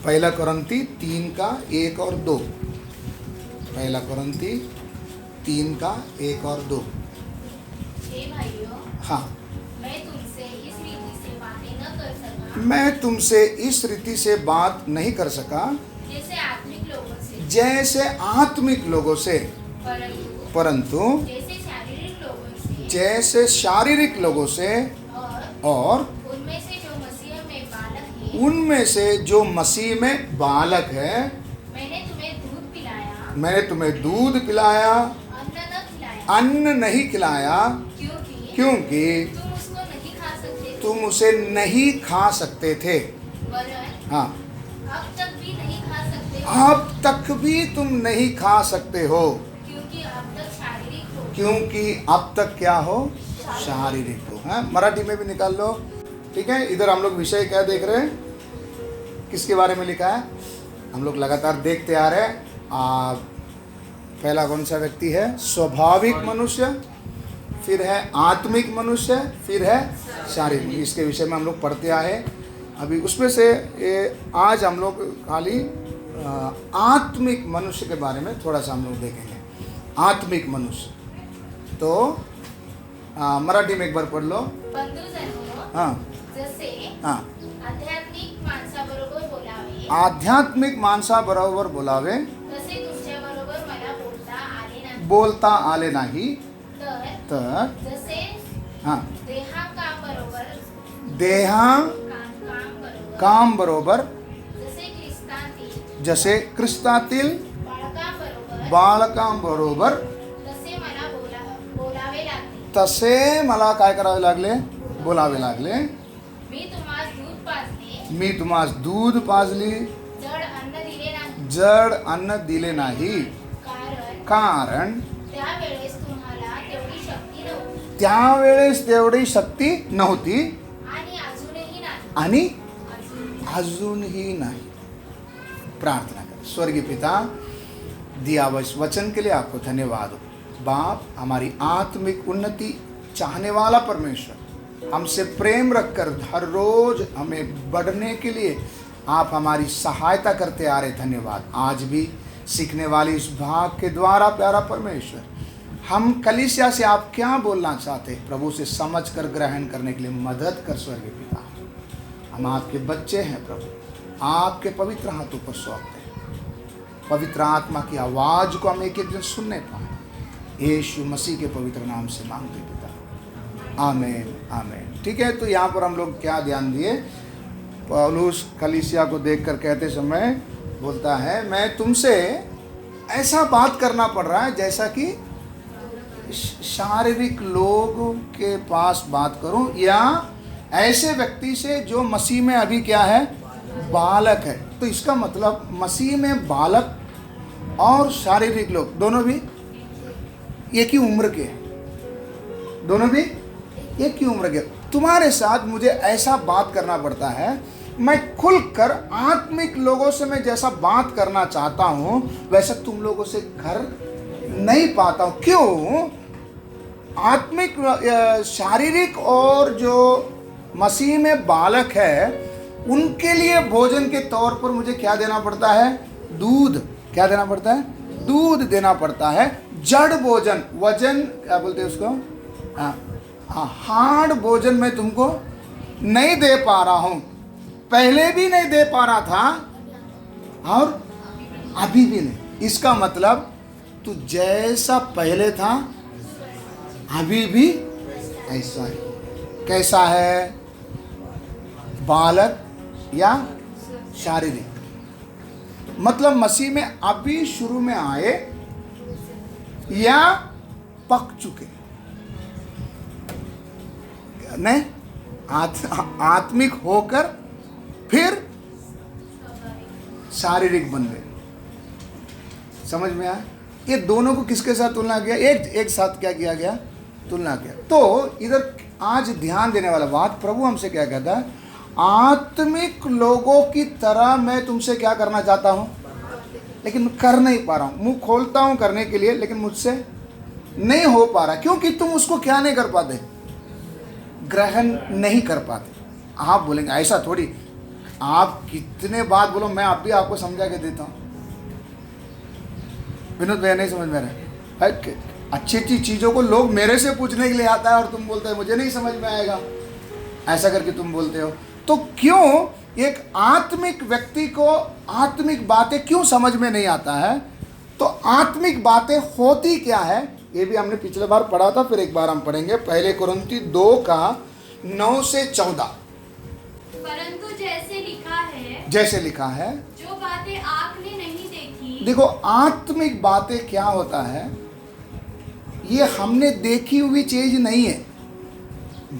पहला कुरिन्ती 3 का 1 और 2। पहला कुरिन्ती 3 का 1 और 2। हे भाइयों, हाँ, मैं तुमसे इस रीति से बातें न कर सका मैं तुमसे इस रीति से बात नहीं कर सका जैसे आत्मिक लोगों से, जैसे आत्मिक लोगों से, परंतु जैसे शारीरिक लोगों से और उनमें से जो मसीह में बालक है, उनमें से जो मसीह में बालक है, मैंने तुम्हें दूध पिलाया, अन्न नहीं खिलाया, क्योंकि तुम उसे नहीं खा सकते थे। वरन हाँ, अब तक भी नहीं खा सकते, अब तक भी तुम नहीं खा सकते हो, क्योंकि अब तक शारीरिक हो, क्योंकि अब तक क्या हो, शारीरिक हो। हाँ, मराठी में भी निकाल लो। ठीक है, इधर हम लोग विषय क्या देख रहे हैं, किसके बारे में लिखा है, हम लोग लगातार देखते आ रहे हैं। पहला कौन सा व्यक्ति है, स्वाभाविक मनुष्य, फिर है आत्मिक मनुष्य, फिर है शारीरिक। इसके विषय में हम लोग पढ़ते आए। अभी उसमें से आज हम लोग खाली आत्मिक मनुष्य के बारे में थोड़ा सा हम लोग देखेंगे। आत्मिक मनुष्य तो मराठी में एक बार पढ़ लो। बंधुजनो, हाँ जसे हाँ, आध्यात्मिक माणसाबरोबर बोलावे, आध्यात्मिक माणसाबरोबर बोलावे, तसे तुमच्याबरोबर मला बोलता आले नाही, तर जसे हाँ, देहा काम बरोबर, जसे जसे ख्रिस्तातील बालकांबरोबर, तसे मला काय करावे लागले, बोलावे लागले। मी तुम्हास दूध पाजली, जड अन्न दिले नाही, कारण त्यावेळेस तेवढी शक्ती नव्हती आणि अजूनही नाही। प्रार्थना करें। स्वर्गीय पिता, दिया वचन के लिए आपको धन्यवाद। बाप, हमारी आत्मिक उन्नति चाहने वाला परमेश्वर, हमसे प्रेम रखकर हर रोज हमें बढ़ने के लिए आप हमारी सहायता करते आ रहे। धन्यवाद। आज भी सीखने वाली इस भाग के द्वारा प्यारा परमेश्वर, हम कलीसिया से आप क्या बोलना चाहते हैं प्रभु से समझ कर ग्रहण करने के लिए मदद कर। स्वर्गीय पिता, हम आपके बच्चे हैं प्रभु, आपके पवित्र हाथों पर सौंपते हैं। पवित्र आत्मा की आवाज़ को हम एक एक दिन सुनने पाए, यीशु मसीह के पवित्र नाम से मांगते पिता, आमीन आमीन। ठीक है, तो यहाँ पर हम लोग क्या ध्यान दिए, पौलुस कलीसिया को देखकर कहते समय बोलता है, मैं तुमसे ऐसा बात करना पड़ रहा है जैसा कि शारीरिक लोगों के पास बात करूं, या ऐसे व्यक्ति से जो मसीह में अभी क्या है, बालक है। तो इसका मतलब मसीह में बालक और शारीरिक लोग दोनों भी एक ही उम्र के हैं, दोनों भी एक ही उम्र के। तुम्हारे साथ मुझे ऐसा बात करना पड़ता है, मैं खुलकर आत्मिक लोगों से मैं जैसा बात करना चाहता हूं वैसा तुम लोगों से कर नहीं पाता हूं। क्यों? आत्मिक शारीरिक और जो मसीह में बालक है उनके लिए भोजन के तौर पर मुझे क्या देना पड़ता है, दूध। क्या देना पड़ता है? दूध देना पड़ता है। जड़ भोजन, वजन क्या बोलते हैं उसको, हार्ड भोजन मैं तुमको नहीं दे पा रहा हूं, पहले भी नहीं दे पा रहा था और अभी भी नहीं। इसका मतलब तू जैसा पहले था अभी भी ऐसा है। कैसा है, बालक या शारीरिक? मतलब मसीह में अभी शुरू में आए या पक चुके? नहीं, आत्मिक होकर फिर शारीरिक बन गए। समझ में आया? ये दोनों को किसके साथ तुलना किया, एक साथ क्या किया गया, तुलना किया। तो इधर आज ध्यान देने वाला बात, प्रभु हमसे क्या कहता है, आत्मिक लोगों की तरह मैं तुमसे क्या करना चाहता हूं, लेकिन कर नहीं पा रहा हूं। मुंह खोलता हूं करने के लिए, लेकिन मुझसे नहीं हो पा रहा, क्योंकि तुम उसको क्या नहीं कर पाते, ग्रहण नहीं कर पाते। आप बोलेंगे ऐसा थोड़ी, आप कितने बात बोलो, मैं आप भी आपको समझा के देता हूँ। विनोद भैया नहीं समझ में रहा है, अच्छी अच्छी चीज़ों को लोग मेरे से पूछने के लिए आता है और तुम बोलते हो मुझे नहीं समझ में आएगा, ऐसा करके तुम बोलते हो। तो क्यों एक आत्मिक व्यक्ति को आत्मिक बातें क्यों समझ में नहीं आता है? तो आत्मिक बातें होती क्या है, ये भी हमने पिछले बार पढ़ा था, फिर एक बार हम पढ़ेंगे। पहले कुरिन्थी 2:9 से 14। परंतु जैसे लिखा है, जो बातें आँख ने नहीं देखी। देखो आत्मिक बातें क्या होता है, ये हमने देखी हुई चीज नहीं है।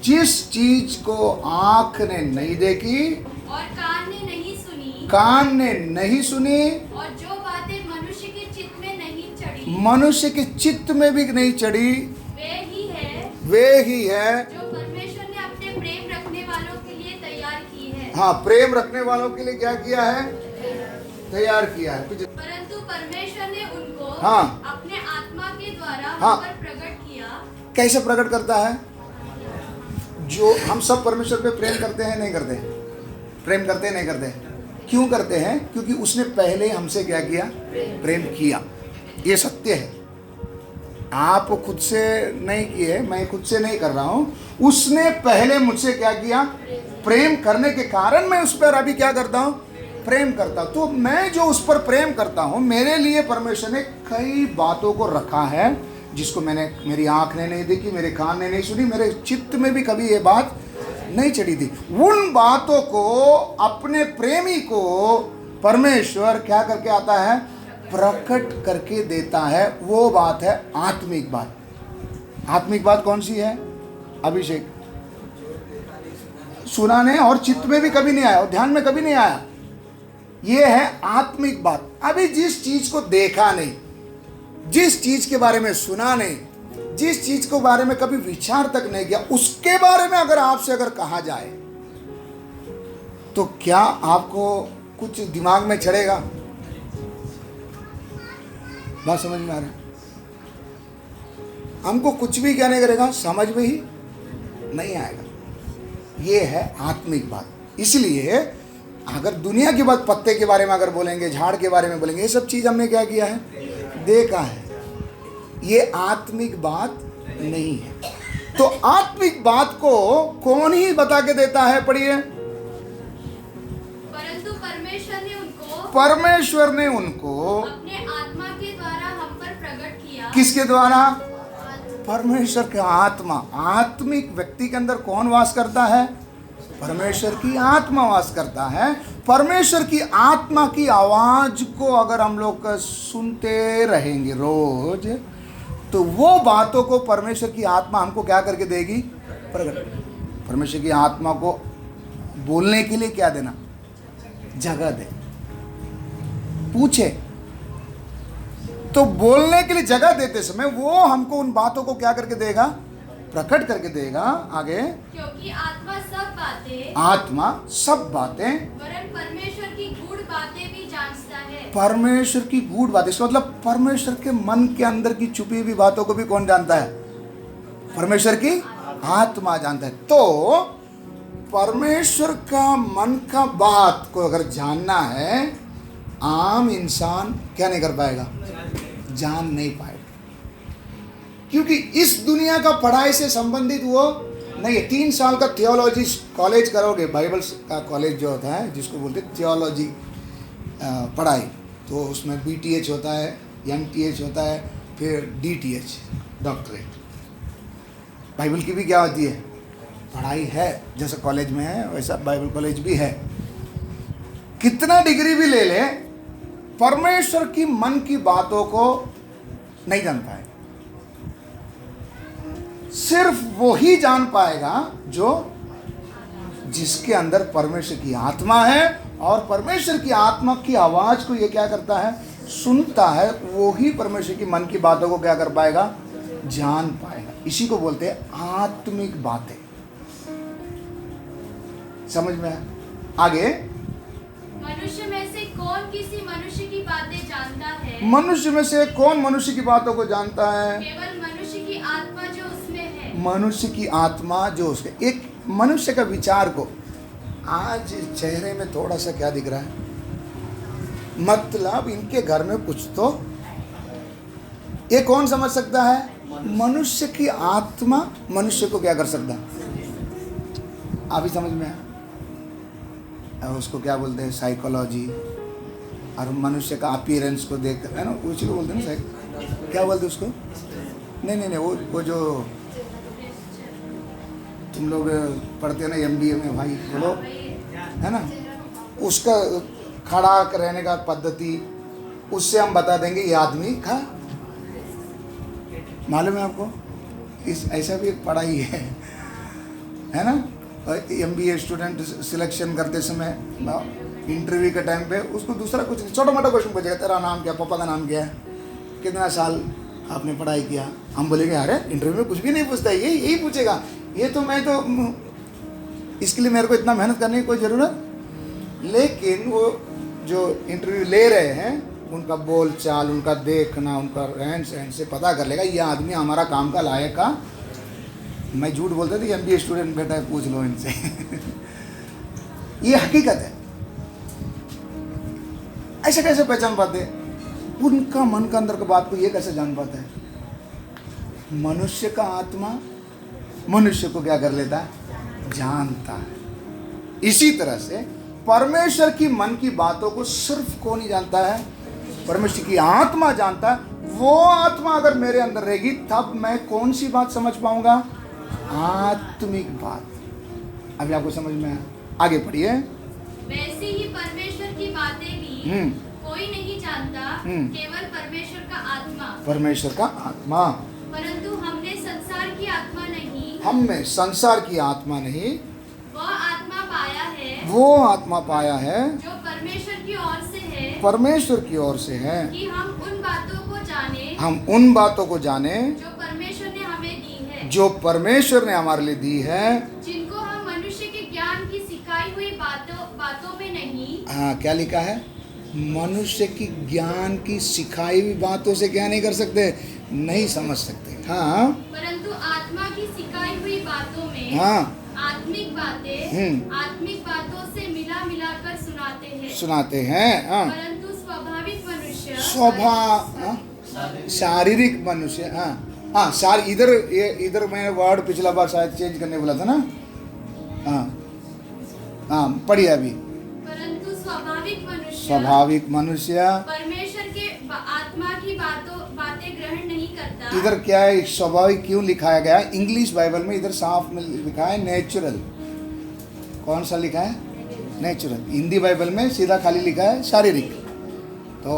जिस चीज को आंख ने नहीं देखी और कान ने नहीं सुनी, और जो बातें मनुष्य के चित्त में नहीं चढ़ी, मनुष्य के चित्त में भी नहीं चढ़ी, वे ही है जो परमेश्वर ने अपने प्रेम रखने वालों के लिए तैयार की है। हाँ, प्रेम रखने वालों के लिए क्या किया है? तैयार किया है। परंतु परमेश्वर ने उनको हाँ, अपने आत्मा के द्वारा हाँ, हम पर प्रकट किया। कैसे प्रकट करता है? जो हम सब परमेश्वर पे प्रेम करते हैं नहीं करते? प्रेम करते हैं नहीं करते? क्यों करते हैं? क्योंकि उसने पहले हमसे क्या किया? प्रेम किया। ये सत्य है। आप खुद से नहीं किए, मैं खुद से नहीं कर रहा हूं, उसने पहले मुझसे क्या किया? प्रेम करने के कारण मैं उस पर अभी क्या करता हूं? प्रेम करता। तो मैं जो उस पर प्रेम करता हूं, मेरे लिए परमेश्वर ने कई बातों को रखा है जिसको मेरी आंख ने नहीं देखी, मेरे कान ने नहीं सुनी, मेरे चित्त में भी कभी ये बात नहीं चढ़ी थी। उन बातों को अपने प्रेमी को परमेश्वर क्या करके आता है? प्रकट करके देता है। वो बात है आत्मिक बात। आत्मिक बात कौन सी है? अभिषेक, सुना नहीं और चित्त में भी कभी नहीं आया और ध्यान में कभी नहीं आया। ये है आत्मिक बात। अभी जिस चीज को देखा नहीं, जिस चीज के बारे में सुना नहीं, जिस चीज के बारे में कभी विचार तक नहीं किया, उसके बारे में अगर आपसे अगर कहा जाए तो क्या आपको कुछ दिमाग में चढ़ेगा? बात समझ में आ रहा है? हमको कुछ भी क्या नहीं करेगा, समझ में ही नहीं आएगा। ये है आत्मिक बात। इसलिए अगर दुनिया की बात, पत्ते के बारे में अगर बोलेंगे, झाड़ के बारे में बोलेंगे, ये सब चीज हमने क्या किया है? देखा है। ये आत्मिक बात नहीं है। तो आत्मिक बात को कौन ही बता के देता है? पढ़िए। परंतु परमेश्वर ने उनको अपने आत्मा के द्वारा हम पर प्रकट किया। किसके द्वारा? परमेश्वर का आत्मा। आत्मिक व्यक्ति के अंदर कौन वास करता है? परमेश्वर की आत्मा वास करता है। परमेश्वर की आत्मा की आवाज को अगर हम लोग सुनते रहेंगे रोज, तो वो बातों को परमेश्वर की आत्मा हमको क्या करके देगी? प्रकट। परमेश्वर की आत्मा को बोलने के लिए क्या देना? जगह दे। पूछे तो बोलने के लिए जगह देते समय वो हमको उन बातों को क्या करके देगा? प्रकट करके देगा। आगे, क्योंकि आत्मा सब बातें वरन परमेश्वर की गूढ़ बातें भी जानता है। परमेश्वर की गूढ़ बातें, इसका मतलब परमेश्वर के मन के अंदर की छुपी हुई बातों को भी कौन जानता है? परमेश्वर की आत्मा जानता है। तो परमेश्वर का मन का बात को अगर जानना है, आम इंसान क्या नहीं कर पाएगा? जान नहीं पाएगा। क्योंकि इस दुनिया का पढ़ाई से संबंधित वो नहीं है। 3 साल का थियोलॉजी कॉलेज करोगे, बाइबल का कॉलेज जो होता है, जिसको बोलते हैं थियोलॉजी पढ़ाई, तो उसमें BTH होता है, MTH होता है, फिर DTH डॉक्टरेट। बाइबल की भी क्या होती है? पढ़ाई है। जैसा कॉलेज में है वैसा बाइबल कॉलेज भी है। कितना डिग्री भी ले ले, परमेश्वर की मन की बातों को नहीं जान पाएगा। सिर्फ वो ही जान पाएगा जो जिसके अंदर परमेश्वर की आत्मा है, और परमेश्वर की आत्मा की आवाज को ये क्या करता है? सुनता है। वो ही परमेश्वर की मन की बातों को क्या कर पाएगा? जान पाएगा। इसी को बोलते हैं आत्मिक बातें। समझ में है? आगे, मनुष्य में से कौन किसी मनुष्य की बातें जानता है? मनुष्य में से कौन मनुष्य की बातों को जानता है? केवल मनुष्य की आत्मा जो उसमें है। मनुष्य की आत्मा जो उसके, एक मनुष्य का विचार को आज चेहरे में थोड़ा सा क्या दिख रहा है? मतलब इनके घर में कुछ तो, ये कौन समझ सकता है? मनुष्य की आत्मा मनुष्य को क्या कर सकता? आप ही समझ में आया? उसको क्या बोलते हैं? साइकोलॉजी। और मनुष्य का अपीयरेंस को देख कर, है ना, उसी को बोलते हैं ना, क्या बोलते हैं उसको? नहीं, वो जो तुम लोग पढ़ते हैं ना MBA में, भाई बोलो, है ना, उसका खड़ा रहने का पद्धति, उससे हम बता देंगे ये आदमी का। मालूम है आपको? इस ऐसा भी एक पढ़ाई है ना? MBA स्टूडेंट सिलेक्शन करते समय इंटरव्यू के टाइम पे उसको दूसरा कुछ छोटा मोटा क्वेश्चन पूछेगा, तेरा नाम क्या, पापा का नाम क्या है, कितना साल आपने पढ़ाई किया। हम बोलेंगे अरे इंटरव्यू में कुछ भी नहीं पूछता है, यही पूछेगा। ये तो मैं तो इसके लिए मेरे को इतना मेहनत करने की कोई ज़रूरत। लेकिन वो जो इंटरव्यू ले रहे हैं उनका बोल चाल, उनका देखना, उनका रहन सहन से पता कर लेगा ये आदमी हमारा काम का लायक का। मैं झूठ बोलता था, MBA स्टूडेंट बैठा है, पूछ लो इनसे। ये हकीकत है। ऐसे कैसे पहचान पाते? उनका मन का अंदर का बात को ये कैसे जान पाता है? मनुष्य का आत्मा मनुष्य को क्या कर लेता है? जानता है। इसी तरह से परमेश्वर की मन की बातों को सिर्फ कौन ही जानता है? परमेश्वर की आत्मा जानता है। वो आत्मा अगर मेरे अंदर रहेगी तब मैं कौन सी बात समझ पाऊंगा? आत्मिक बात। अभी आपको समझ में आया? आगे पढ़िए। वैसे ही परमेश्वर की बातें भी कोई नहीं जानता, केवल परमेश्वर का आत्मा। परमेश्वर का आत्मा। परंतु हमने संसार की आत्मा नहीं, हमने संसार की आत्मा नहीं, वह आत्मा पाया है, वो आत्मा पाया है जो परमेश्वर की ओर से है, परमेश्वर की ओर से है, कि हम उन बातों को जाने, हम उन बातों को जाने जो परमेश्वर ने हमें दी है, जो परमेश्वर ने हमारे लिए दी है, जिनको हम मनुष्य के ज्ञान की सिखाई हुई बातों में नहीं। हाँ, क्या लिखा है? मनुष्य की ज्ञान की सिखाई हुई बातों से क्या नहीं कर सकते? नहीं समझ सकते। हाँ, परंतु आत्मा की सिखाई हुई बातों में, हाँ, आत्मिक बातों से मिला कर सुनाते हैं। हाँ, परंतु स्वाभाविक मनुष्य, शारीरिक मनुष्य। हाँ, इधर मैंने वर्ड पिछला बार शायद चेंज करने बोला था ना। हाँ, पढ़िए अभी। परंतु स्वाभाविक मनुष्य परमेश्वर के आत्मा की बातें ग्रहण नहीं करता। इधर क्या है? स्वाभाविक क्यों लिखाया गया है? इंग्लिश बाइबल में इधर साफ में लिखा है नेचुरल। कौन सा लिखा है? नेचुरल। हिंदी बाइबल में सीधा खाली लिखा है शारीरिक। तो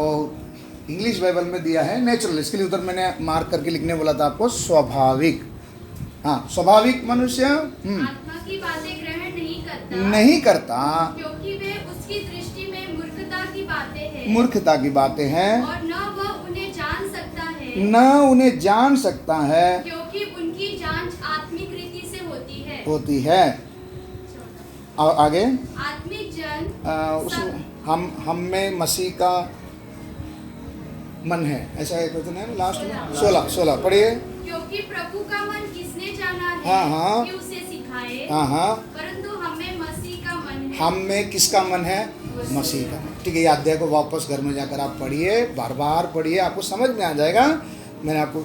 इंग्लिश बाइबल में दिया है नेचुरल, इसके लिए उधर मैंने मार्क करके लिखने बोला था आपको स्वाभाविक। हाँ, स्वाभाविक मनुष्य आत्मा की बातें ग्रहण नहीं करता, क्योंकि वे उसकी दृष्टि में मूर्खता की बातें हैं, और न वह उन्हें जान सकता है, क्योंकि उनकी जांच आत्मिक रीति से होती है। और आगे आत्मिक जन उसमें हम में मसीह का मन है, ऐसा एक वचन है लास्ट में 16 पढ़िए। क्योंकि प्रभु का मन किसने जाना है कि उसे सिखाए। परंतु हमें मसीह का मन है। हम में किसका मन है? मसीह का मन। ठीक है, ये अध्याय को वापस घर में जाकर आप पढ़िए, बार बार पढ़िए, आपको समझ में आ जाएगा। मैंने आपको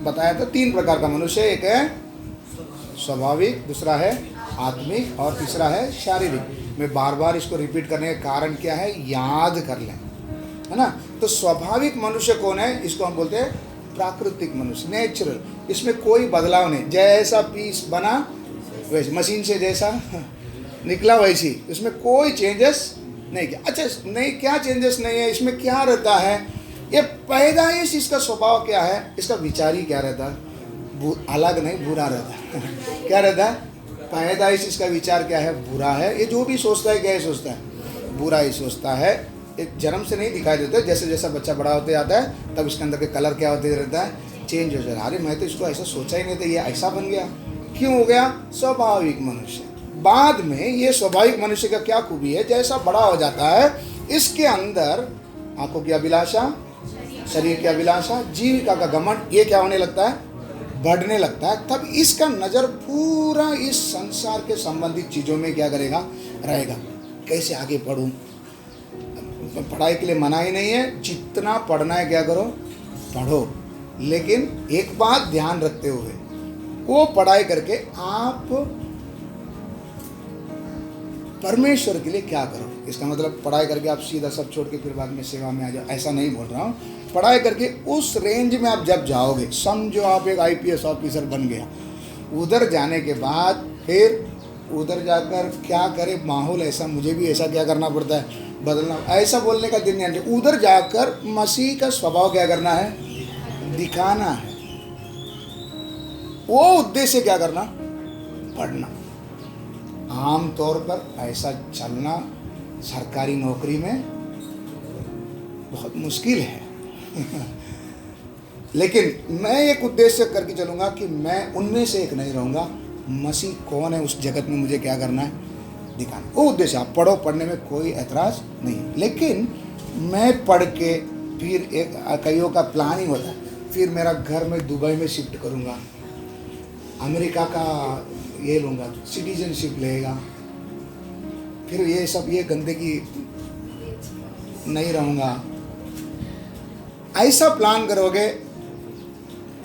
बताया था 3 प्रकार का मनुष्य, एक है स्वाभाविक, दूसरा है आत्मिक और तीसरा है शारीरिक। मैं बार बार इसको रिपीट करने का कारण क्या है? याद कर लें, है ना। तो स्वाभाविक मनुष्य कौन है? इसको हम बोलते हैं प्राकृतिक मनुष्य, नेचुरल। इसमें कोई बदलाव नहीं, जैसा पीस बना वैसे, मशीन से जैसा निकला वैसी, इसमें कोई चेंजेस नहीं किया। अच्छा, नहीं, क्या चेंजेस नहीं है इसमें? क्या रहता है? ये पैदाइश, इसका स्वभाव क्या है? इसका विचार ही क्या रहता है? अलग नहीं, बुरा रहता है। क्या रहता है? पैदाइश इसका विचार क्या है? बुरा है। ये जो भी सोचता है क्या ही सोचता है? बुरा ही सोचता है। एक जन्म से नहीं दिखाई देता, जैसे जैसा बच्चा बड़ा होते जाता है तब इसके अंदर के कलर क्या होते रहता है? चेंज हो जाता है। अरे मैं तो इसको ऐसा सोचा ही नहीं था, ये ऐसा बन गया। क्यों हो गया? स्वाभाविक मनुष्य। बाद में ये स्वाभाविक मनुष्य का क्या खूबी है? जैसा बड़ा हो जाता है इसके अंदर आंखों की अभिलाषा, शरीर की अभिलाषा, जीविका का घमंड, ये क्या होने लगता है? बढ़ने लगता है। तब इसका नज़र पूरा इस संसार के संबंधित चीज़ों में क्या करेगा? रहेगा, कैसे आगे पढ़ूं। पढ़ाई के लिए मना ही नहीं है, जितना पढ़ना है क्या करो, पढ़ो, लेकिन एक बात ध्यान रखते हुए, वो पढ़ाई करके आप परमेश्वर के लिए क्या करो। इसका मतलब पढ़ाई करके आप सीधा सब छोड़ के फिर बाद में सेवा में आ जाओ, ऐसा नहीं बोल रहा हूँ। पढ़ाई करके उस रेंज में आप जब जाओगे, समझो आप एक IPS ऑफिसर बन गया, उधर जाने के बाद फिर उधर जाकर क्या करे, माहौल ऐसा, मुझे भी ऐसा क्या करना पड़ता है, बदलना, ऐसा बोलने का दिन नहीं। उधर जाकर मसीह का स्वभाव क्या करना है, दिखाना है। वो उद्देश्य क्या करना, पढ़ना। आम तौर पर ऐसा चलना सरकारी नौकरी में बहुत मुश्किल है लेकिन मैं एक उद्देश्य करके चलूँगा कि मैं उनमें से एक नहीं रहूँगा। मसीह कौन है उस जगत में, मुझे क्या करना है, दिखाना। वो उद्देश्य, आप पढ़ो, पढ़ने में कोई ऐतराज़ नहीं, लेकिन मैं पढ़ के फिर एक कईयों का प्लानिंग होता है, फिर मेरा घर में दुबई में शिफ्ट करूँगा, अमेरिका का ये लूँगा, सिटीजनशिप लेगा, फिर ये सब, ये गंदगी नहीं रहूँगा, ऐसा प्लान करोगे,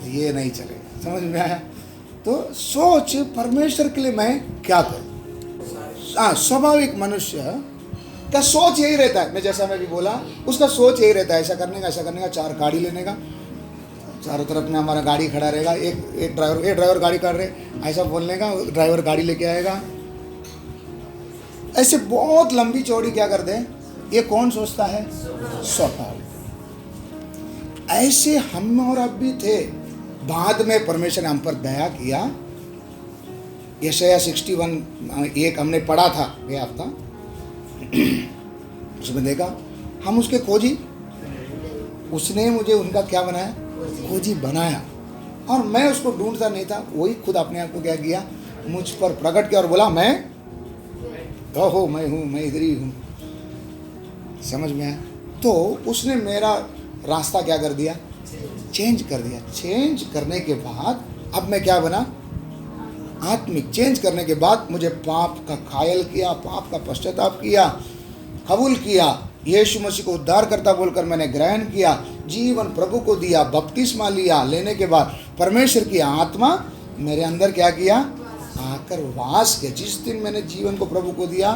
ये नहीं चलेगा। समझ में आया? तो सोच, परमेश्वर के लिए मैं क्या करूँ। हाँ, स्वाभाविक मनुष्य का सोच यही रहता है, मैं जैसा मैं भी बोला, उसका सोच यही रहता है, ऐसा करने का, ऐसा करने का, 4 गाड़ी लेने का, चारों तरफ में हमारा गाड़ी खड़ा रहेगा, एक ड्राइवर गाड़ी कर रहे, ऐसा बोलने का, ड्राइवर गाड़ी लेके आएगा, ऐसे बहुत लंबी चौड़ी क्या कर दे। ये कौन सोचता है, स्वाभाविक। ऐसे हम और अब भी थे। बाद में परमेश्वर ने हम पर दया किया। यशायाह 61 एक हमने पढ़ा था ये हफ्ता, उसमें देखा, हम उसके खोजी, उसने मुझे उनका क्या बनाया, खोजी बनाया, और मैं उसको ढूंढता नहीं था, वही खुद अपने आप को क्या किया, मुझ पर प्रकट किया और बोला, मैं हो, मैं हूँ, मैं इधर ही हूँ। समझ में आया? तो उसने मेरा रास्ता क्या कर दिया, चेंज कर दिया। चेंज करने के बाद अब मैं क्या बना, आत्मिक। चेंज करने के बाद मुझे पाप का कायल किया, पाप का पश्चाताप किया, कबूल किया, यीशु मसीह को उद्धारकर्ता बोलकर मैंने ग्रहण किया, जीवन प्रभु को दिया, बपतिस्मा लिया। लेने के बाद परमेश्वर की आत्मा मेरे अंदर क्या किया, आकर वास किया। जिस दिन मैंने जीवन को प्रभु को दिया,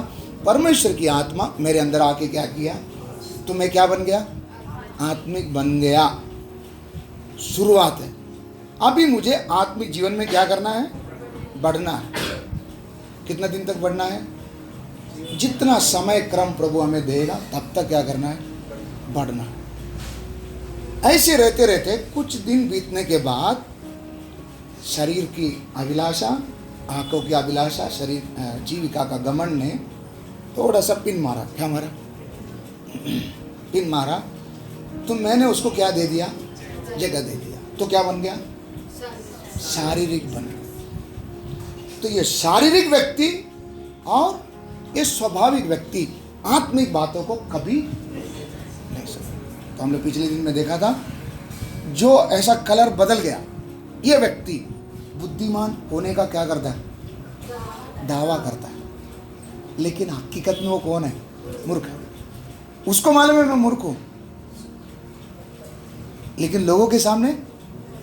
परमेश्वर की आत्मा मेरे अंदर आके क्या किया, तो मैं क्या बन गया, आत्मिक बन गया। शुरुआत है। अभी मुझे आत्मिक जीवन में क्या करना है, बढ़ना है। कितना दिन तक बढ़ना है, जितना समय क्रम प्रभु हमें देगा तब तक क्या करना है, बढ़ना है। ऐसे रहते रहते कुछ दिन बीतने के बाद शरीर की अभिलाषा, आंखों की अभिलाषा, शरीर जीविका का घमंड ने थोड़ा सा पिन मारा। क्या मारा, पिन मारा। तो मैंने उसको क्या दे दिया, जगह दे दिया। तो क्या बन गया, शारीरिक बन गया। तो ये शारीरिक व्यक्ति और ये स्वाभाविक व्यक्ति आत्मिक बातों को कभी नहीं समझ। तो हमने पिछले दिन में देखा था, जो ऐसा कलर बदल गया, ये व्यक्ति बुद्धिमान होने का क्या करता है, दावा करता है, लेकिन हकीकत में वो कौन है, मूर्ख है। उसको मालूम है मैं मूर्ख हूं, लेकिन लोगों के सामने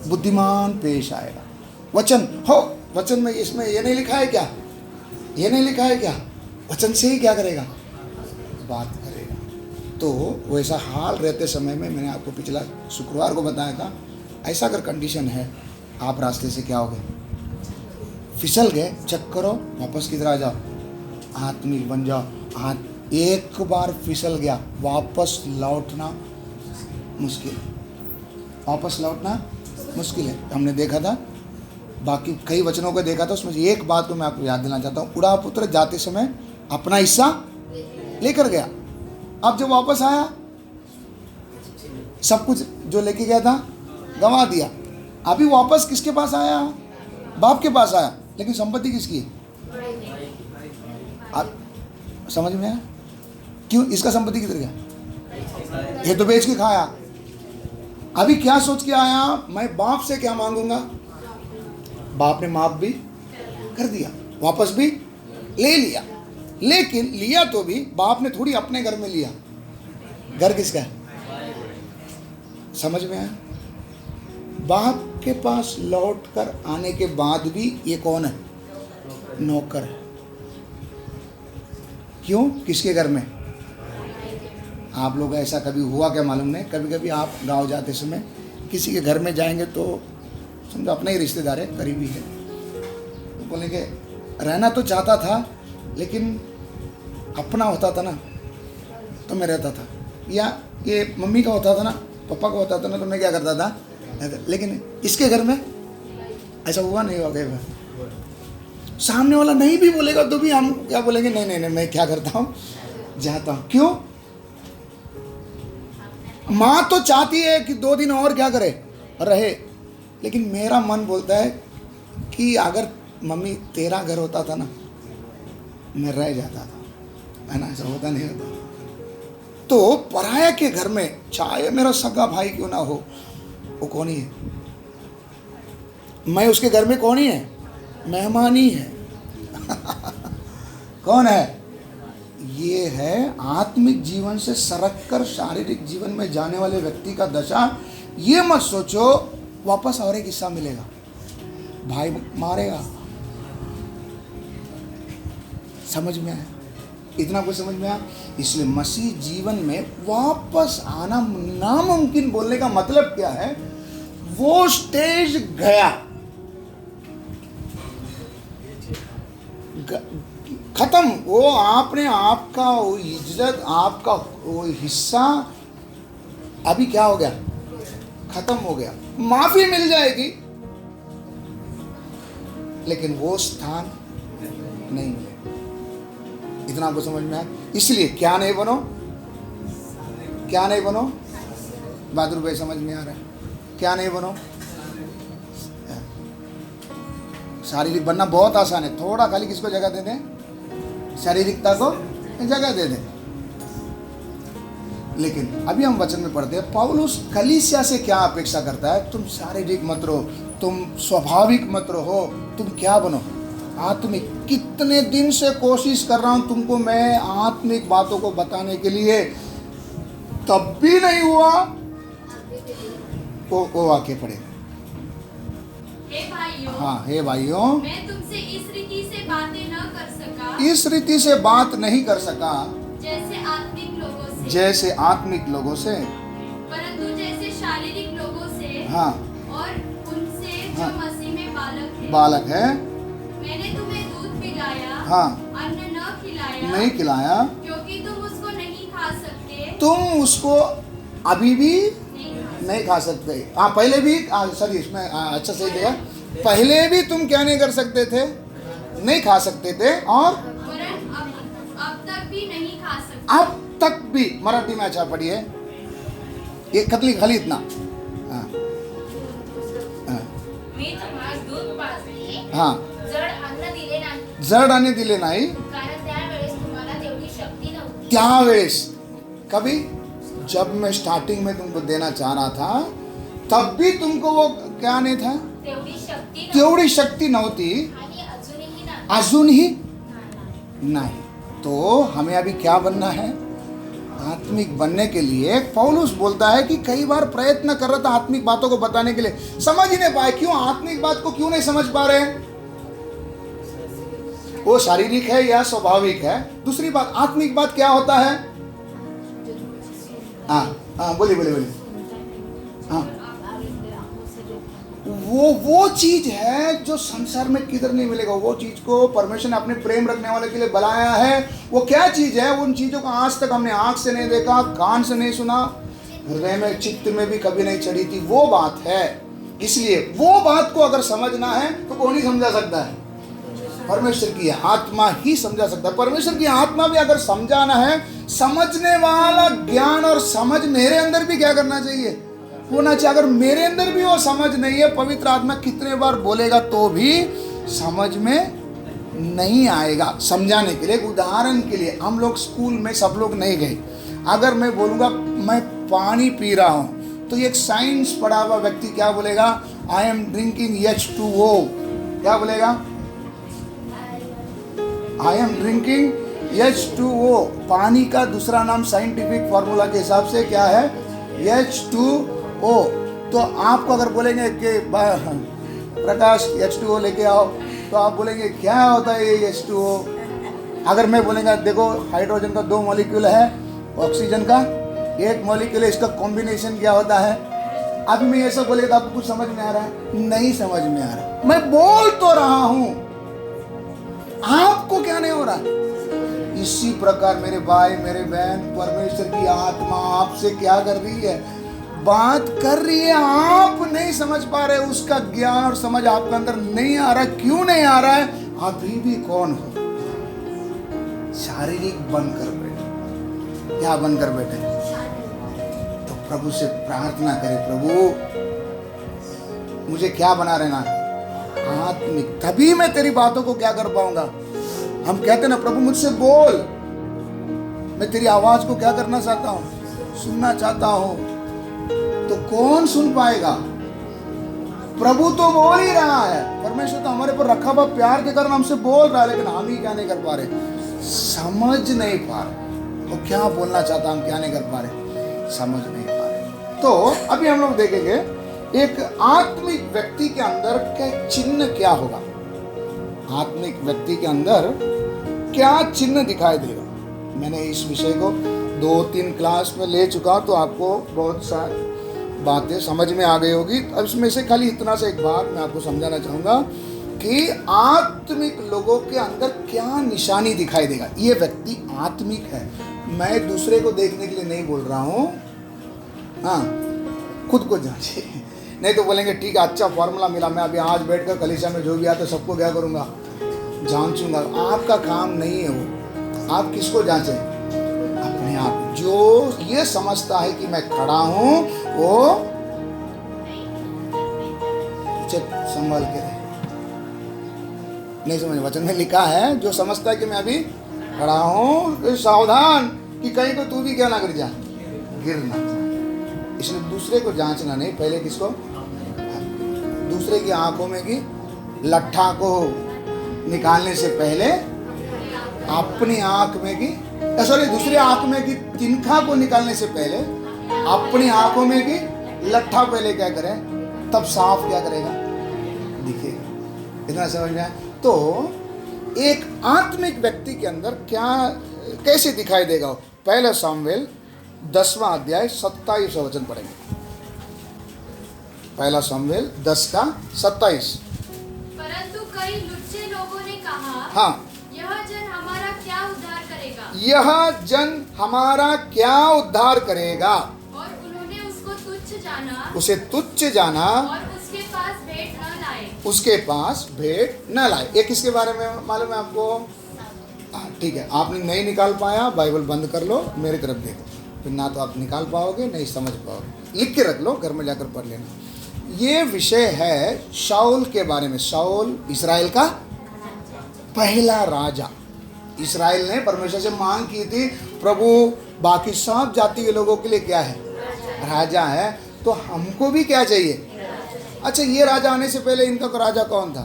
बुद्धिमान पेश आएगा। वचन हो, वचन में इसमें ये नहीं लिखा है क्या, ये नहीं लिखा है क्या, वचन से ही क्या करेगा, बात करेगा। तो वैसा हाल रहते समय में मैंने आपको पिछला शुक्रवार को बताया था, ऐसा अगर कंडीशन है, आप रास्ते से क्या हो गए, फिसल गए, चेक करो, वापस किधर आ जाओ, आत्मिक बन जाओ। एक बार फिसल गया, वापस लौटना मुश्किल, वापस लौटना मुश्किल है। हमने देखा था, बाकी कई वचनों को देखा था, उसमें से एक बात को मैं आपको याद दिलाना चाहता हूँ। उड़ा पुत्र जाते समय अपना हिस्सा लेकर गया, अब जब वापस आया सब कुछ जो लेके गया था गंवा दिया। अभी वापस किसके पास आया, बाप के पास आया, लेकिन संपत्ति किसकी है, आप समझ में आया क्यों, इसका संपत्ति किधर गया, ये तो बेच के खाया। अभी क्या सोच के आया, मैं बाप से क्या मांगूंगा, बाप ने माफ भी कर दिया, वापस भी ले लिया। लेकिन लिया तो भी बाप ने थोड़ी अपने घर में लिया, घर किसका है? समझ में आया? बाप के पास लौट कर आने के बाद भी ये कौन है? नौकर है। क्यों? किसके घर में? आप लोग ऐसा कभी हुआ क्या मालूम नहीं, कभी कभी आप गांव जाते समय किसी के घर में जाएंगे तो समझो अपना ही रिश्तेदार है, करीबी है, तो बोलेंगे रहना तो चाहता था लेकिन अपना होता था ना तो मैं रहता था, या ये मम्मी का होता था ना, पापा का होता था ना तो मैं क्या करता था, लेकिन इसके घर में ऐसा हुआ नहीं हुआ। कई बार सामने वाला नहीं भी बोलेगा तो भी हम क्या बोलेंगे, नहीं नहीं नहीं मैं क्या करता हूँ, जाता हूँ। क्यों? माँ तो चाहती है कि 2 दिन और क्या करे, रहे, लेकिन मेरा मन बोलता है कि अगर मम्मी तेरा घर होता था ना मैं रह जाता था, है ना? ऐसा होता नहीं होता? तो पराया के घर में चाहे मेरा सगा भाई क्यों ना हो, वो कौन ही है? मैं उसके घर में कौन ही है? मेहमान ही है। कौन है? ये है आत्मिक जीवन से सरक कर शारीरिक जीवन में जाने वाले व्यक्ति का दशा। ये मत सोचो वापस और एक हिस्सा मिलेगा, भाई मारेगा। समझ में आया? इतना कुछ समझ में आया? इसलिए मसीह जीवन में वापस आना नामुमकिन बोलने का मतलब क्या है? वो स्टेज गया, खत्म। वो आपने आपका वो इज्जत, आपका वो हिस्सा अभी क्या हो गया? खत्म हो गया। माफी मिल जाएगी लेकिन वो स्थान नहीं मिलेगा। इतना आपको समझ में आया? इसलिए क्या नहीं बनो, क्या नहीं बनो, बहादुर भाई समझ में आ रहा है? क्या नहीं बनो? शारीरिक बनना बहुत आसान है, थोड़ा खाली किसको जगह दे दें, शारीरिकता को जगह दे दें। लेकिन अभी हम वचन में पढ़ते हैं पौलुस कलीसिया से क्या अपेक्षा करता है? तुम शारीरिक मत रहो, तुम स्वाभाविक मत रहो, तुम क्या बनो? आत्मिक। कितने दिन से कोशिश कर रहा हूं तुमको मैं आत्मिक बातों को बताने के लिए, तब भी नहीं हुआ। वो वाक्य पढ़े। हे भाइयों, हाँ, हे भाइयों, मैं तुमसे इस रीति से बातें न कर सका, इस रीति से बात नहीं कर सका जैसे आत्मिक लोगों से, जैसे आत्मिक लोगों से, परंतु जैसे शारीरिक लोगों से, हाँ, और उनसे जो हाँ, मसीह में बालक है। मैंने तुम्हें दूध पिलाया, हाँ, अन्न न खिलाया, नहीं खिलाया, क्योंकि तुम उसको नहीं खा सकते, तुम उसको अभी भी नहीं खा सकते। हाँ, पहले भी, सॉरी इसमें अच्छा सही दिया, पहले भी तुम क्या नहीं कर सकते थे? नहीं खा सकते थे, और अब तक भी नहीं खा सकते। अब तक भी, मराठी में अच्छा पढ़िए, ये कतली खाली इतना। हाँ, मी तुम्हाला दूध पाजले, हाँ, जड अन्न दिले नाही, जड अन्न दिले नाही, कारण त्यावेळेस तुम्हाला तेवढी शक्ती नव्हती। त्यावेळेस कभी जब मैं स्टार्टिंग में तुमको देना चाह रहा था तब भी तुमको वो क्या नहीं था? तेवढी शक्ती नव्हती, आणि अजूनही नाही। अजूनही नहीं। तो हमें अभी क्या बनना है? आत्मिक बनने के लिए पौलुस बोलता है कि कई बार प्रयत्न कर रहा था आत्मिक बातों को बताने के लिए, समझ ही नहीं पाए। क्यों? आत्मिक बात को क्यों नहीं समझ पा रहे? वो शारीरिक है या स्वाभाविक है? दूसरी बात, आत्मिक बात क्या होता है? हाँ हाँ, बोलिए बोलिए बोलिए। हाँ, वो चीज है जो संसार में किधर नहीं मिलेगा। वो चीज को परमेश्वर ने अपने प्रेम रखने वाले के लिए बनाया है। वो क्या चीज है? उन चीजों को आज तक हमने आंख से नहीं देखा, कान से नहीं सुना, हृदय में, चित्त में भी कभी नहीं चढ़ी थी। वो बात है। इसलिए वो बात को अगर समझना है तो कौन ही समझा सकता है? परमेश्वर की आत्मा ही समझा सकता है। परमेश्वर की आत्मा भी अगर समझाना है, समझने वाला ज्ञान और समझ मेरे अंदर भी क्या करना चाहिए? होना चाहिए। अगर मेरे अंदर भी वो समझ नहीं है, पवित्र आत्मा कितने बार बोलेगा तो भी समझ में नहीं आएगा। समझाने के लिए, उदाहरण के लिए, हम लोग स्कूल में सब लोग नहीं गए। अगर मैं बोलूँगा मैं पानी पी रहा हूँ तो एक साइंस पढ़ा हुआ व्यक्ति क्या बोलेगा? I am drinking H2O। क्या बोलेगा? आई एम ड्रिंकिंग H2O पानी का दूसरा नाम साइंटिफिक फॉर्मूला के हिसाब से क्या है? H2O। तो आपको अगर बोलेंगे कि प्रकाश H2O लेके आओ, तो आप बोलेंगे क्या होता है ये H2O? अगर मैं बोलेंगा देखो हाइड्रोजन का 2 मॉलिक्यूल है, ऑक्सीजन का 1 मॉलिक्यूल है, इसका कॉम्बिनेशन क्या होता है? अभी मैं ये सब बोलेगा तो आपको कुछ समझ में आ रहा है? नहीं समझ में आ रहा। मैं बोल तो रहा हूं, आपको क्या नहीं हो रहा? इसी प्रकार मेरे भाई मेरे बहन, परमेश्वर की आत्मा आपसे क्या कर रही है? बात कर रही है। आप नहीं समझ पा रहे, उसका ज्ञान और समझ आपके अंदर नहीं आ रहा। क्यों नहीं आ रहा है? अभी भी कौन हो? शारीरिक बनकर बैठे। क्या बनकर बैठे? तो प्रभु से प्रार्थना करें, प्रभु मुझे क्या बना रहना? आत्मिक। तभी मैं तेरी बातों को क्या कर पाऊंगा? हम कहते ना प्रभु मुझसे बोल, मैं तेरी आवाज को क्या करना चाहता हूं? सुनना चाहता हूं। तो कौन सुन पाएगा? प्रभु तो बोल ही रहा है। परमेश्वर तो हमारे पर रखा हुआ प्यार के कारण हमसे बोल रहा है, लेकिन हम ही क्या नहीं कर पा रहे? समझ नहीं पा रहे। वो क्या बोलना चाहता, हम क्या नहीं कर पा रहे? समझ नहीं पा रहे। तो अभी हम लोग देखेंगे एक आत्मिक व्यक्ति के अंदर क्या चिन्ह क्या होगा। आत्मिक व्यक्ति के अंदर क्या चिन्ह दिखाई देगा। मैंने इस विषय को 2-3 क्लास में ले चुका, तो आपको बहुत सारी बातें समझ में आ गई होगी। अब इसमें से खाली इतना सा एक बात मैं आपको समझाना चाहूँगा कि आत्मिक लोगों के अंदर क्या निशानी दिखाई देगा। ये व्यक्ति आत्मिक है। मैं दूसरे को देखने के लिए नहीं बोल रहा हूँ, हाँ, खुद को जांचे। नहीं तो बोलेंगे ठीक है, अच्छा फॉर्मूला मिला, मैं अभी आज बैठकर कलीसिया में जो भी आता सबको क्या करूँगा? जांचूंगा। आपका काम नहीं है वो। आप किसको जांचें? अपने आप। जो ये समझता है कि मैं खड़ा हूं, वो संभाल के रहे। नहीं समझ? वचन में लिखा है जो समझता है कि मैं अभी खड़ा हूं, सावधान कि कहीं को तू भी क्या ना गिर जा, गिर ना जा। इसलिए दूसरे को जांचना नहीं, पहले किसको? दूसरे की आंखों में की लट्ठा को निकालने से पहले अपनी आंख में की, सॉरी, दूसरी आंख में की तिनखा को निकालने से पहले अपनी आंखों में की लट्ठा पहले क्या करें, तब साफ क्या करेगा? दिखेगा। इतना समझ में आया? तो एक आत्मिक व्यक्ति के अंदर क्या कैसे दिखाई देगा? पहला सामुएल 10वां अध्याय 27 वचन पढ़ेंगे। पहला सामुएल 10:27। परंतु कई लुच्चे लोगों ने कहा, हाँ, यह जन हमारा क्या उद्धार करेगा? यह जन हमारा क्या उद्धार करेगा? और उन्होंने उसको तुच्छ जाना, उसे तुच्छ जाना, और उसके पास भेंट न लाए। उसके पास भेंट न लाए। एक इसके बारे में मालूम है आपको? ठीक है, आपने नहीं निकाल पाया, बाइबल बंद कर लो, मेरी तरफ देखो, फिर ना तो आप निकाल पाओगे नहीं समझ पाओगे। लिख के रख लो, घर में जाकर पढ़ लेना। ये विषय है शाऊल के बारे में। शाऊल इस्राएल का पहला राजा। इस्राएल ने परमेश्वर से मांग की थी, प्रभु बाकी सब जाति के लोगों के लिए क्या है? राजा है, तो हमको भी क्या चाहिए? अच्छा, ये राजा आने से पहले इनका तो राजा कौन था?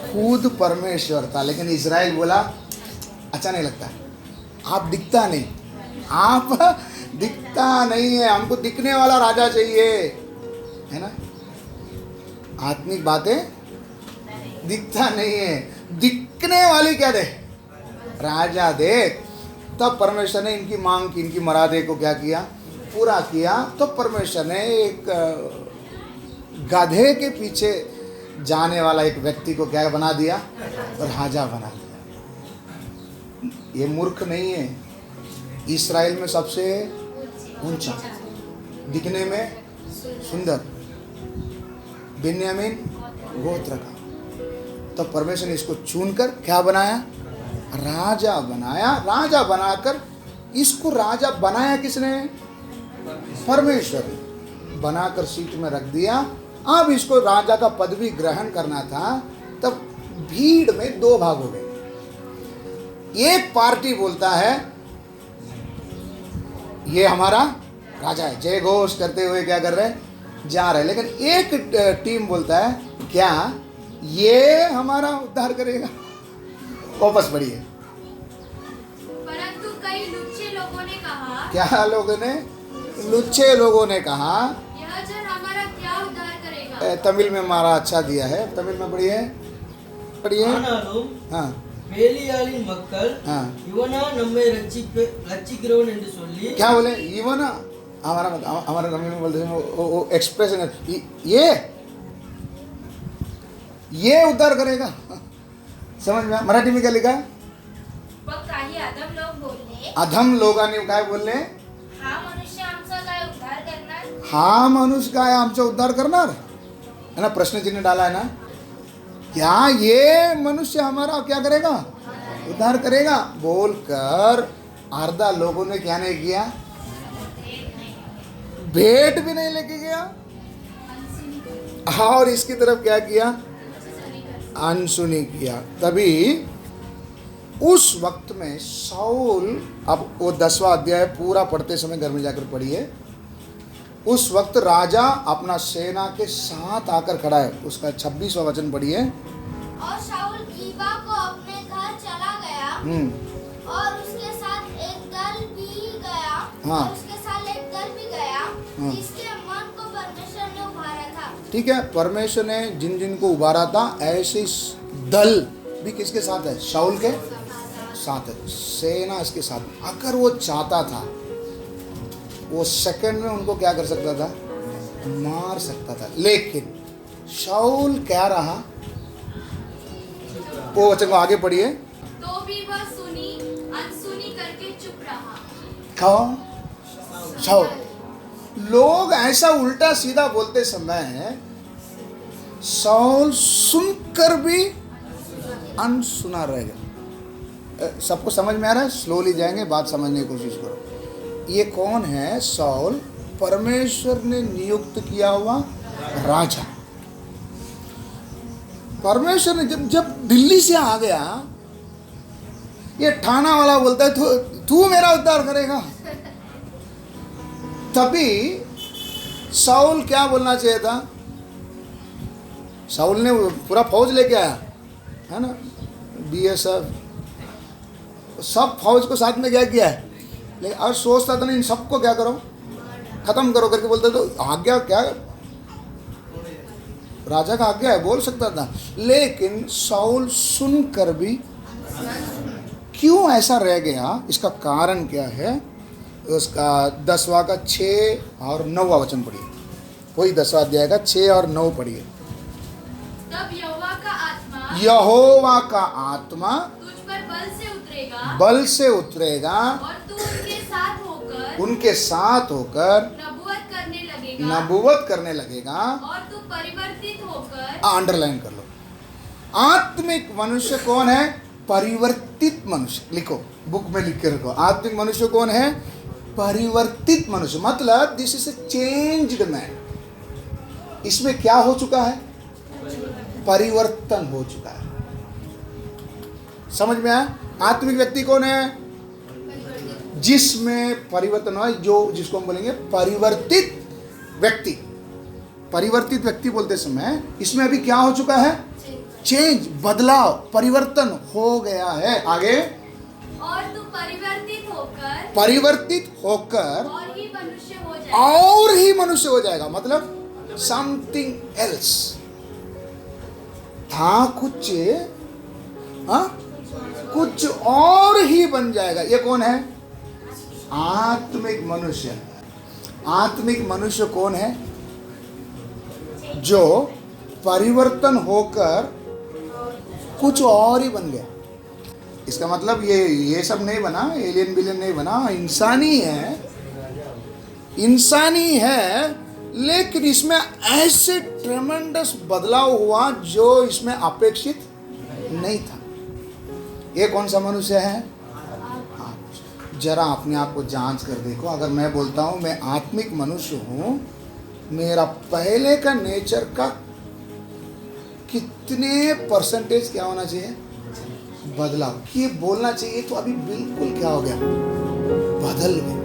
खुद परमेश्वर था। लेकिन इस्राएल बोला अच्छा नहीं लगता, आप दिखता नहीं, आप दिखता नहीं है, हमको दिखने वाला राजा चाहिए, है ना? आत्मिक बातें दिखता नहीं है, दिखने वाली क्या दे? राजा दे। तब परमेश्वर ने इनकी मांग की, इनकी मरादे को क्या किया? पूरा किया। तो परमेश्वर ने एक गधे के पीछे जाने वाला एक व्यक्ति को क्या बना दिया? राजा बना दिया। ये मूर्ख नहीं है, इस्राएल में सबसे ऊंचा, दिखने में सुंदर, बिन्यामीन गोत्र का। तो परमेश्वर ने इसको चुनकर क्या बनाया? राजा बनाया। राजा बनाकर इसको राजा बनाया किसने? परमेश्वर ने बनाकर सीट में रख दिया। अब इसको राजा का पदवी ग्रहण करना था। तब भीड़ में दो भाग हो गए। एक पार्टी बोलता है ये हमारा राजा है, जय घोष करते हुए क्या कर रहे हैं? जा रहे हैं। लेकिन एक टीम बोलता है क्या ये हमारा उद्धार करेगा? वापस बढ़िए। क्या लोगों ने? लुच्चे लोगों ने कहा। यह जन हमारा क्या उद्धार करेगा? तमिल में हमारा अच्छा दिया है, तमिल में पढ़िए। हाँ பேலியாளின் மக்கள் हाँ இவனா நம்மை ரட்சிக்கிறவன் என்று சொல்லி क्या बोले? इवना हमारा तमिल में बोलते हैं वो एक्सप्रेशन ये उद्धार करेगा। समझ में? मराठी में क्या लिखा? पण काही अधम लोग बोलले, अधम लोकांनी काय बोलले? हा मनुष्य आमचा काय उद्धार करणार? हा मनुष्य काय आमचा उद्धार करणार? है ना, प्रश्न चिन्ह डाला है ना। क्या ये मनुष्य हमारा क्या करेगा? उद्धार करेगा बोलकर आधा लोगों ने क्या नहीं किया? भेंट भी नहीं लेके गया, और इसकी तरफ क्या किया? अनसुनी किया। तभी उस वक्त में शाऊल, अब वो 10वां अध्याय पूरा पढ़ते समय घर में जाकर पढ़िए। उस वक्त राजा अपना सेना के साथ आकर खड़ा है। उसका 26वां वचन पढ़िए। और शाऊल गीबा को अपने घर चला गया और उसके साथ एक दल भी गया। हाँ। और उसके साथ एक दल भी गया हाँ। जिसके मन को परमेश्वर ने उभारा था। ठीक है, परमेश्वर ने जिन जिन को उबारा था, ऐसे दल भी किसके साथ है? शाऊल के साथ है, सेना इसके साथ। अगर वो चाहता था वो सेकंड में उनको क्या कर सकता था? मार सकता था। लेकिन शाऊल क्या रहा? वो वचन को आगे पढ़िए। तो भी वह सुनी अनसुनी करके चुप रहा। कौन? शाऊल। लोग ऐसा उल्टा सीधा बोलते समय शाऊल सुनकर भी अनसुना रह गया। सबको समझ में आ रहा है? स्लोली जाएंगे, बात समझने की कोशिश करो। ये कौन है? शाऊल परमेश्वर ने नियुक्त किया हुआ राजा। परमेश्वर ने जब दिल्ली से आ गया, ये ठाना वाला बोलता है तू मेरा उद्धार करेगा। तभी शाऊल क्या बोलना चाहिए था? शाऊल ने पूरा फौज लेके आया है ना, BSF सब फौज को साथ में क्या किया है। लेकिन आज सोचता था ना इन सबको क्या करो, खत्म करो करके बोलते तो आज्ञा क्या राजा का आज्ञा है बोल सकता था। लेकिन शाऊल सुनकर भी क्यों ऐसा रह गया? इसका कारण क्या है? उसका 10वां का 6 और 9वां वचन पढ़िए। वही 10वां अध्याय का 6 और 9 पढ़िए। तब यहोवा का आत्मा तुझ पर बल से उतरेगा और तू उनके साथ होकर नबूवत करने लगेगा और तू परिवर्तित होकर। अंडरलाइन कर लो। आत्मिक मनुष्य कौन है? परिवर्तित मनुष्य। लिखो, बुक में लिख के रखो। आत्मिक मनुष्य कौन है? परिवर्तित मनुष्य। मतलब this is a changed man. इसमें क्या हो चुका है? परिवर्तन हो चुका है। समझ में आया? आत्मिक व्यक्ति कौन है? जिसमें परिवर्तन हो, जो जिसको हम बोलेंगे परिवर्तित व्यक्ति। परिवर्तित व्यक्ति बोलते समय इसमें अभी क्या हो चुका है? चेंज, बदलाव, परिवर्तन हो गया है। आगे, और तू परिवर्तित होकर और ही मनुष्य हो जाएगा। मतलब समथिंग एल्स था, कुछ और ही बन जाएगा। ये कौन है? आत्मिक मनुष्य। आत्मिक मनुष्य कौन है? जो परिवर्तन होकर कुछ और ही बन गया। इसका मतलब ये सब नहीं बना, एलियन बिलियन नहीं बना, इंसानी है, लेकिन इसमें ऐसे ट्रेमेंडस बदलाव हुआ जो इसमें अपेक्षित नहीं था। ये कौन सा मनुष्य है? जरा अपने आप को जांच कर देखो। अगर मैं बोलता हूँ मैं आत्मिक मनुष्य हूँ, मेरा पहले का नेचर का कितने परसेंटेज क्या होना चाहिए? बदलाव। ये बोलना चाहिए तो अभी बिल्कुल क्या हो गया? बदल गया।